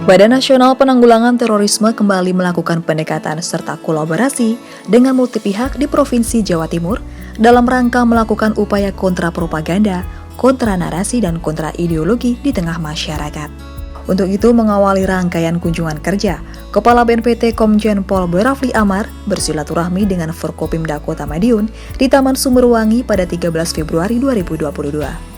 Badan Nasional Penanggulangan Terorisme kembali melakukan pendekatan serta kolaborasi dengan multi pihak di Provinsi Jawa Timur dalam rangka melakukan upaya kontra propaganda, kontra narasi, dan kontra ideologi di tengah masyarakat. Untuk itu, mengawali rangkaian kunjungan kerja, Kepala BNPT Komjen Pol Boy Rafli Amar bersilaturahmi dengan Forkopimda Kota Madiun di Taman Sumberwangi pada 13 Februari 2022.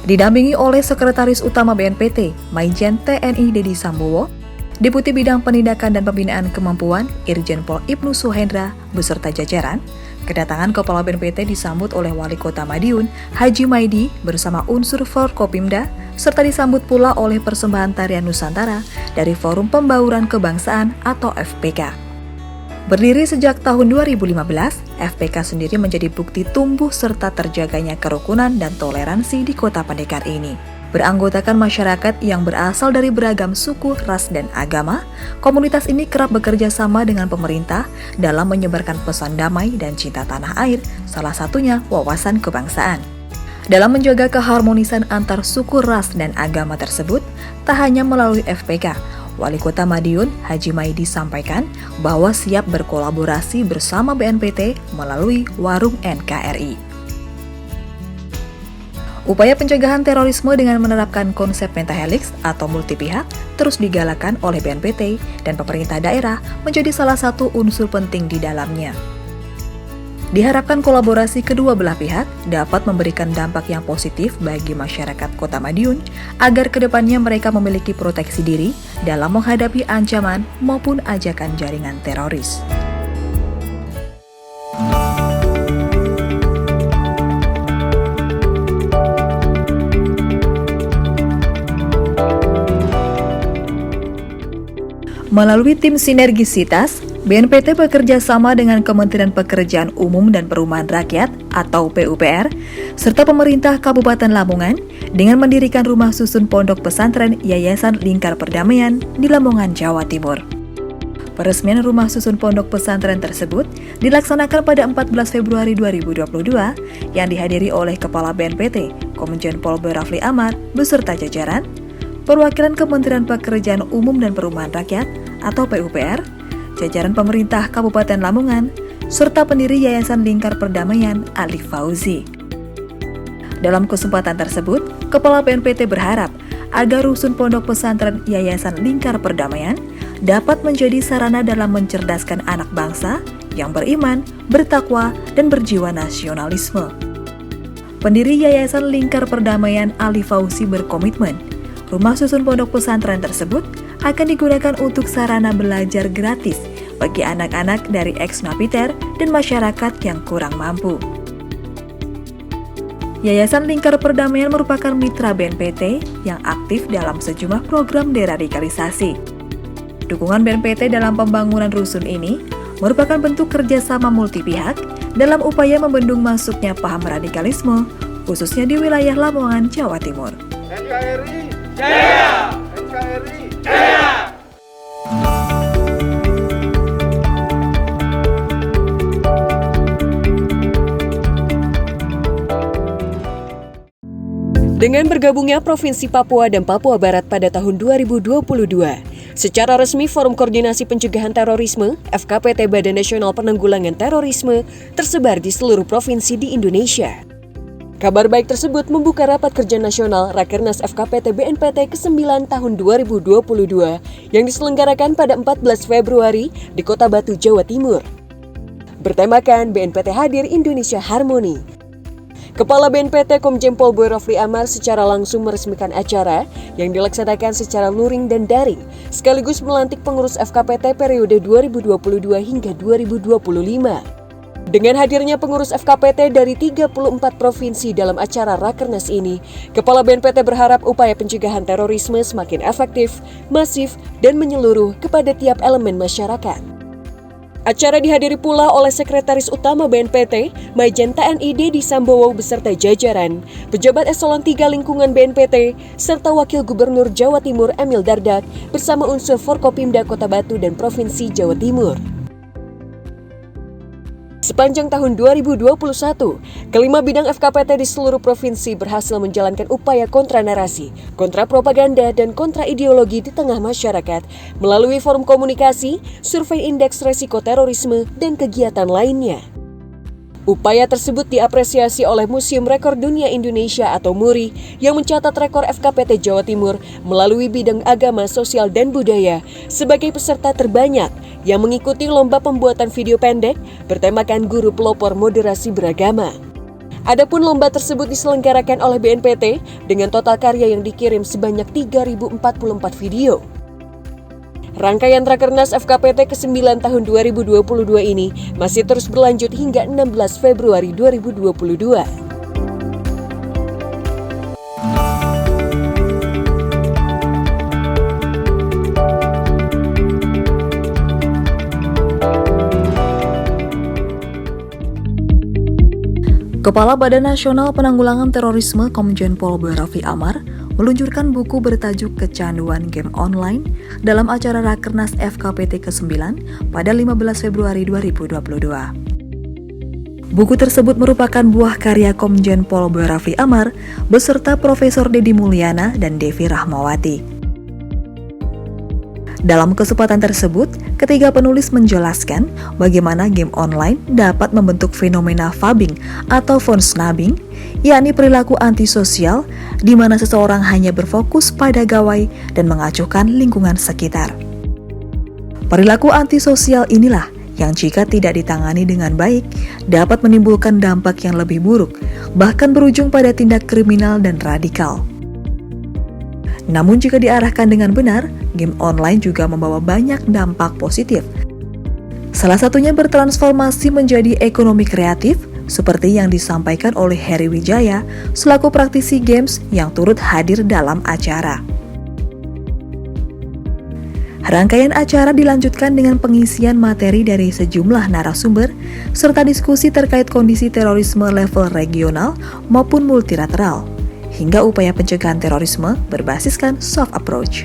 Didampingi oleh Sekretaris Utama BNPT, Majen TNI Dedi Sambowo, Deputi Bidang Penindakan dan Pembinaan Kemampuan, Irjen Pol Ibnu Suhendra, beserta jajaran, kedatangan Kepala BNPT disambut oleh Wali Kota Madiun, Haji Maidi, bersama unsur Forkopimda, serta disambut pula oleh persembahan tarian Nusantara dari Forum Pembauran Kebangsaan atau FPK. Berdiri sejak tahun 2015, FPK sendiri menjadi bukti tumbuh serta terjaganya kerukunan dan toleransi di Kota Pendekar ini. Beranggotakan masyarakat yang berasal dari beragam suku, ras, dan agama, komunitas ini kerap bekerja sama dengan pemerintah dalam menyebarkan pesan damai dan cinta tanah air, salah satunya wawasan kebangsaan. Dalam menjaga keharmonisan antar suku, ras, dan agama tersebut, tak hanya melalui FPK, Wali Kota Madiun, Haji Maidi sampaikan bahwa siap berkolaborasi bersama BNPT melalui Warung NKRI. Upaya pencegahan terorisme dengan menerapkan konsep pentahelix atau multi pihak terus digalakan oleh BNPT dan pemerintah daerah menjadi salah satu unsur penting di dalamnya. Diharapkan kolaborasi kedua belah pihak dapat memberikan dampak yang positif bagi masyarakat Kota Madiun agar kedepannya mereka memiliki proteksi diri dalam menghadapi ancaman maupun ajakan jaringan teroris. Melalui tim sinergisitas, BNPT bekerja sama dengan Kementerian Pekerjaan Umum dan Perumahan Rakyat atau PUPR, serta pemerintah Kabupaten Lamongan dengan mendirikan rumah susun pondok pesantren Yayasan Lingkar Perdamaian di Lamongan, Jawa Timur. Peresmian rumah susun pondok pesantren tersebut dilaksanakan pada 14 Februari 2022 yang dihadiri oleh Kepala BNPT, Komjen Pol Boy Rafli Amar, beserta jajaran, perwakilan Kementerian Pekerjaan Umum dan Perumahan Rakyat atau PUPR, jajaran pemerintah Kabupaten Lamongan, serta pendiri Yayasan Lingkar Perdamaian Alif Fauzi. Dalam kesempatan tersebut, Kepala BNPT berharap agar rusun pondok pesantren Yayasan Lingkar Perdamaian dapat menjadi sarana dalam mencerdaskan anak bangsa yang beriman, bertakwa, dan berjiwa nasionalisme. Pendiri Yayasan Lingkar Perdamaian Alif Fauzi berkomitmen, rumah susun pondok pesantren tersebut akan digunakan untuk sarana belajar gratis bagi anak-anak dari ex-napiter dan masyarakat yang kurang mampu. Yayasan Lingkar Perdamaian merupakan mitra BNPT yang aktif dalam sejumlah program deradikalisasi. Dukungan BNPT dalam pembangunan rusun ini merupakan bentuk kerjasama multi pihak dalam upaya membendung masuknya paham radikalisme, khususnya di wilayah Lamongan, Jawa Timur. NKRI Jaya! NKRI Jaya! Dengan bergabungnya Provinsi Papua dan Papua Barat pada tahun 2022, secara resmi Forum Koordinasi Pencegahan Terorisme (FKPT) Badan Nasional Penanggulangan Terorisme tersebar di seluruh provinsi di Indonesia. Kabar baik tersebut membuka rapat kerja nasional Rakernas FKPT BNPT ke-9 tahun 2022 yang diselenggarakan pada 14 Februari di Kota Batu, Jawa Timur. Bertemakan BNPT Hadir Indonesia Harmoni. Kepala BNPT Komjen Pol Boy Rafli Amar secara langsung meresmikan acara yang dilaksanakan secara luring dan daring, sekaligus melantik pengurus FKPT periode 2022 hingga 2025. Dengan hadirnya pengurus FKPT dari 34 provinsi dalam acara Rakernas ini, Kepala BNPT berharap upaya pencegahan terorisme semakin efektif, masif, dan menyeluruh kepada tiap elemen masyarakat. Acara dihadiri pula oleh Sekretaris Utama BNPT, Majen TNI Dedi Sambowo beserta jajaran, pejabat eselon 3 lingkungan BNPT, serta Wakil Gubernur Jawa Timur Emil Dardak bersama unsur Forkopimda Kota Batu dan Provinsi Jawa Timur. Sepanjang tahun 2021, kelima bidang FKPT di seluruh provinsi berhasil menjalankan upaya kontra narasi, kontra propaganda, dan kontra ideologi di tengah masyarakat melalui forum komunikasi, survei indeks resiko terorisme, dan kegiatan lainnya. Upaya tersebut diapresiasi oleh Museum Rekor Dunia Indonesia atau MURI yang mencatat rekor FKPT Jawa Timur melalui bidang agama, sosial, dan budaya sebagai peserta terbanyak yang mengikuti lomba pembuatan video pendek bertemakan guru pelopor moderasi beragama. Adapun lomba tersebut diselenggarakan oleh BNPT dengan total karya yang dikirim sebanyak 3.044 video. Rangkaian Rakernas FKPT ke-9 tahun 2022 ini masih terus berlanjut hingga 16 Februari 2022. Kepala Badan Nasional Penanggulangan Terorisme Komjen Pol Raffi Amar meluncurkan buku bertajuk Kecanduan Game Online dalam acara Rakernas FKPT ke-9 pada 15 Februari 2022. Buku tersebut merupakan buah karya Komjen Pol Raffi Amar beserta Profesor Dedi Mulyana dan Devi Rahmawati. Dalam kesempatan tersebut, ketiga penulis menjelaskan bagaimana game online dapat membentuk fenomena phubbing atau phone snubbing, yakni perilaku antisosial di mana seseorang hanya berfokus pada gawai dan mengacuhkan lingkungan sekitar. Perilaku antisosial inilah yang jika tidak ditangani dengan baik dapat menimbulkan dampak yang lebih buruk, bahkan berujung pada tindak kriminal dan radikal. Namun jika diarahkan dengan benar, game online juga membawa banyak dampak positif. Salah satunya bertransformasi menjadi ekonomi kreatif, seperti yang disampaikan oleh Heri Wijaya selaku praktisi games yang turut hadir dalam acara. Rangkaian acara dilanjutkan dengan pengisian materi dari sejumlah narasumber serta diskusi terkait kondisi terorisme level regional maupun multilateral, hingga upaya pencegahan terorisme berbasiskan soft approach.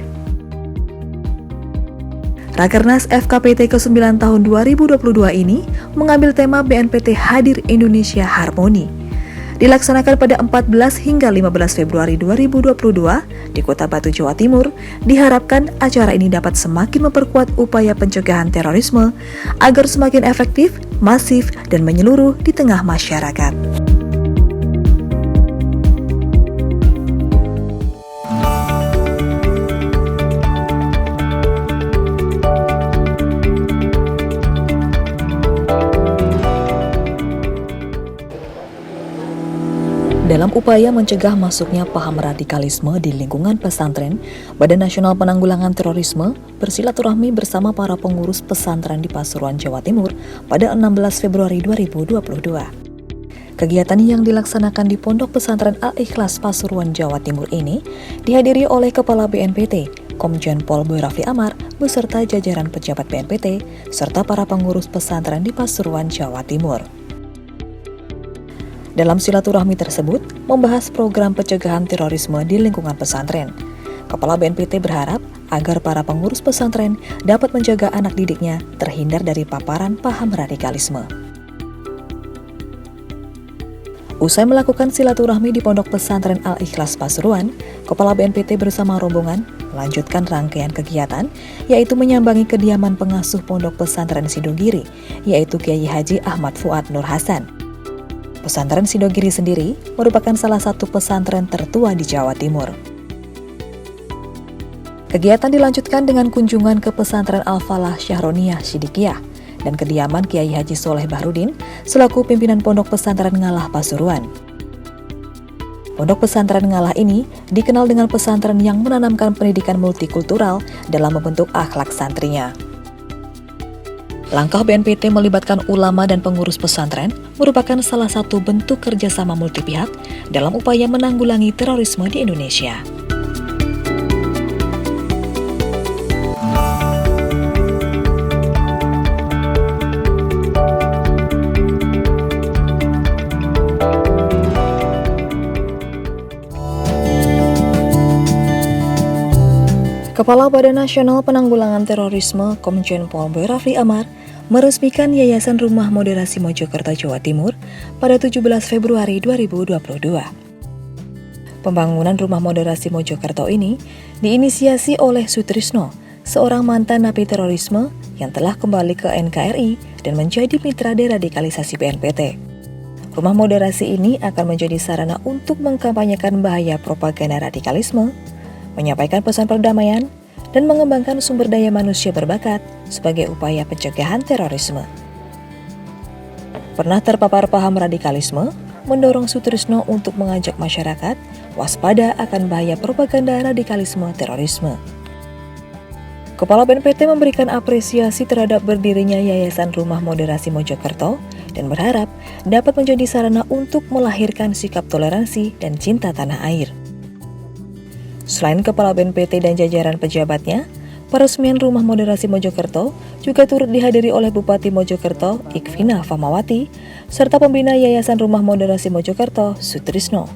Rakernas FKPT ke-9 tahun 2022 ini mengambil tema BNPT Hadir Indonesia Harmoni. Dilaksanakan pada 14 hingga 15 Februari 2022 di Kota Batu, Jawa Timur, diharapkan acara ini dapat semakin memperkuat upaya pencegahan terorisme agar semakin efektif, masif, dan menyeluruh di tengah masyarakat. Dalam upaya mencegah masuknya paham radikalisme di lingkungan pesantren, Badan Nasional Penanggulangan Terorisme bersilaturahmi bersama para pengurus pesantren di Pasuruan, Jawa Timur pada 16 Februari 2022. Kegiatan yang dilaksanakan di Pondok Pesantren Al-Ikhlas Pasuruan, Jawa Timur ini dihadiri oleh Kepala BNPT, Komjen Pol Raffi Amar, beserta jajaran pejabat BNPT, serta para pengurus pesantren di Pasuruan, Jawa Timur. Dalam silaturahmi tersebut, membahas program pencegahan terorisme di lingkungan pesantren. Kepala BNPT berharap agar para pengurus pesantren dapat menjaga anak didiknya terhindar dari paparan paham radikalisme. Usai melakukan silaturahmi di Pondok Pesantren Al-Ikhlas Pasuruan, Kepala BNPT bersama rombongan melanjutkan rangkaian kegiatan, yaitu menyambangi kediaman pengasuh Pondok Pesantren Sidogiri, yaitu Kiai Haji Ahmad Fuad Nur Hasan. Pesantren Sidogiri sendiri merupakan salah satu pesantren tertua di Jawa Timur. Kegiatan dilanjutkan dengan kunjungan ke pesantren Al-Falah Syahroniyah Sidikiyah dan kediaman Kiai Haji Soleh Bahrudin selaku pimpinan Pondok Pesantren Ngalah Pasuruan. Pondok Pesantren Ngalah ini dikenal dengan pesantren yang menanamkan pendidikan multikultural dalam membentuk akhlak santrinya. Langkah BNPT melibatkan ulama dan pengurus pesantren merupakan salah satu bentuk kerjasama multipihak dalam upaya menanggulangi terorisme di Indonesia. Kepala Badan Nasional Penanggulangan Terorisme Komjen Pol Raffi Amar meresmikan Yayasan Rumah Moderasi Mojokerto, Jawa Timur pada 17 Februari 2022. Pembangunan Rumah Moderasi Mojokerto ini diinisiasi oleh Sutrisno, seorang mantan napi terorisme yang telah kembali ke NKRI dan menjadi mitra deradikalisasi BNPT. Rumah moderasi ini akan menjadi sarana untuk mengkampanyekan bahaya propaganda radikalisme, menyampaikan pesan perdamaian, dan mengembangkan sumber daya manusia berbakat sebagai upaya pencegahan terorisme. Pernah terpapar paham radikalisme, mendorong Sutrisno untuk mengajak masyarakat waspada akan bahaya propaganda radikalisme terorisme. Kepala BNPT memberikan apresiasi terhadap berdirinya Yayasan Rumah Moderasi Mojokerto dan berharap dapat menjadi sarana untuk melahirkan sikap toleransi dan cinta tanah air. Selain Kepala BNPT dan jajaran pejabatnya, peresmian Rumah Moderasi Mojokerto juga turut dihadiri oleh Bupati Mojokerto, Ikvina Famawati, serta pembina Yayasan Rumah Moderasi Mojokerto, Sutrisno.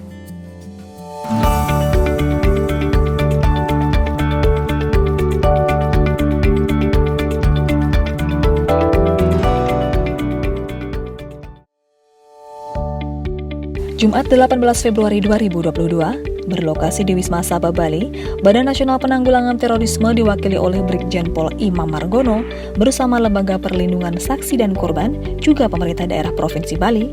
Jumat 18 Februari 2022, berlokasi di Wisma Sabah, Bali, Badan Nasional Penanggulangan Terorisme diwakili oleh Brigjen Pol Imam Margono bersama Lembaga Perlindungan Saksi dan Korban, juga pemerintah daerah Provinsi Bali,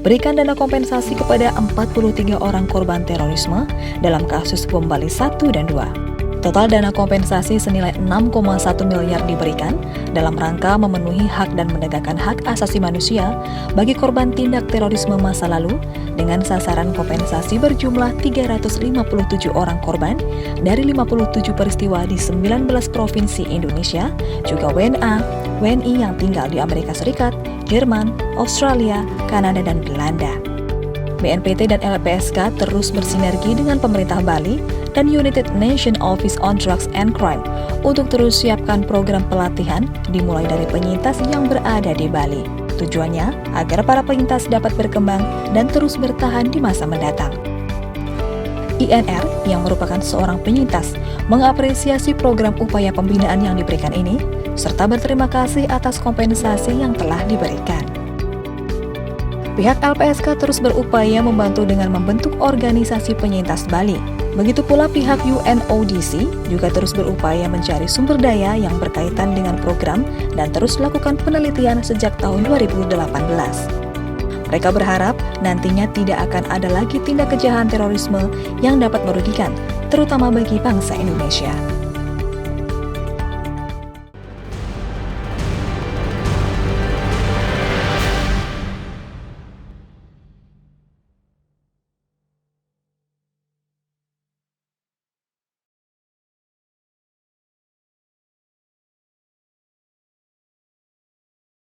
berikan dana kompensasi kepada 43 orang korban terorisme dalam kasus bom Bali 1 dan 2. Total dana kompensasi senilai 6,1 miliar diberikan dalam rangka memenuhi hak dan menegakkan hak asasi manusia bagi korban tindak terorisme masa lalu dengan sasaran kompensasi berjumlah 357 orang korban dari 57 peristiwa di 19 provinsi Indonesia, juga WNA, WNI yang tinggal di Amerika Serikat, Jerman, Australia, Kanada, dan Belanda. BNPT dan LPSK terus bersinergi dengan pemerintah Bali dan United Nations Office on Drugs and Crime untuk terus siapkan program pelatihan dimulai dari penyintas yang berada di Bali. Tujuannya agar para penyintas dapat berkembang dan terus bertahan di masa mendatang. INR yang merupakan seorang penyintas mengapresiasi program upaya pembinaan yang diberikan ini serta berterima kasih atas kompensasi yang telah diberikan. Pihak LPSK terus berupaya membantu dengan membentuk organisasi penyintas Bali. Begitu pula pihak UNODC juga terus berupaya mencari sumber daya yang berkaitan dengan program dan terus lakukan penelitian sejak tahun 2018. Mereka berharap nantinya tidak akan ada lagi tindak kejahatan terorisme yang dapat merugikan, terutama bagi bangsa Indonesia.